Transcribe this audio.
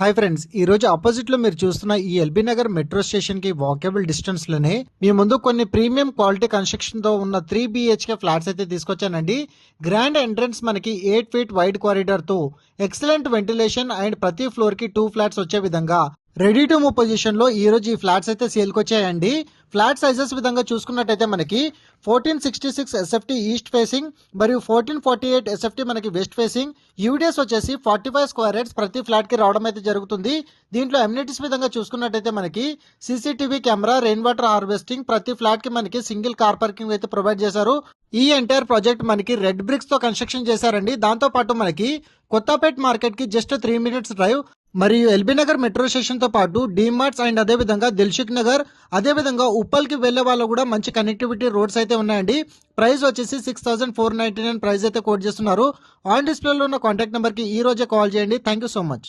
Hi friends, ఈ రోజు opposite లో మీరు చూస్తున్న ఈ ఎల్బీ నగర్ మెట్రో స్టేషన్ కి వాకబుల్ డిస్టెన్స్ లోనే మీ ముందు కొన్ని ప్రీమియం క్వాలిటీ కన్స్ట్రక్షన్ తో ఉన్న 3 BHK ఫ్లాట్స్ అయితే తీసుకొచ్చానండి. గ్రాండ్ ఎంట్రన్స్ మనకి 8 ఫీట్ వైడ్ కారిడార్ తో ఎక్సలెంట్ వెంటిలేషన్ అండ్ ప్రతి ఫ్లోర్ కి 2 ఫ్లాట్స్ వచ్చే విధంగా రెడీ టు మూవ్ పొజిషన్ లో ఈ రోజు ఈ ఫ్లాట్స్ అయితే సేల్ వచ్చాయండి. ఫ్లాట్ సైజెస్ విధంగా చూసుకున్నట్టయితే మనకి 1466 SFT ఈస్ట్ ఫేసింగ్ మరియు 1448 SFT మనకి వెస్ట్ ఫేసింగ్, యూడిఎస్ వచ్చేసి 45 స్క్వేర్ యార్డ్స్ ప్రతి ఫ్లాట్ కి రావడం అయితే జరుగుతుంది. దీంట్లో ఎమ్యూనిటీస్ విధంగా చూసుకున్నట్టయితే మనకి CCTV camera, rain water harvesting, ప్రతి ఫ్లాట్ కి మనకి సింగిల్ కార్ పార్కింగ్ అయితే ప్రొవైడ్ చేశారు. ఈ ఎంటైర్ ప్రాజెక్ట్ మనకి రెడ్ బ్రిక్స్ తో కన్స్ట్రక్షన్ చేశారండి. దాంతో పాటు మనకి కొత్తపేట్ మార్కెట్ కి జస్ట్ 3 minutes డ్రైవ్ మరియు ఎల్బీ నగర్ మెట్రో స్టేషన్ తో పాటు డీమార్ట్స్ అండ్ అదే విధంగా దిల్సుఖ్ నగర్, అదే విధంగా ఉప్పల్ కి వెళ్లే వాళ్ళు కూడా మంచి కనెక్టివిటీ రోడ్స్ అయితే ఉన్నాయండి. ప్రైస్ వచ్చేసి 6499 ప్రైస్ అయితే కోట్ చేస్తున్నారు. ఆన్ డిస్ప్లేలో ఉన్న కాంటాక్ట్ నెంబర్ కి ఈ రోజే కాల్ చేయండి. Thank you so much.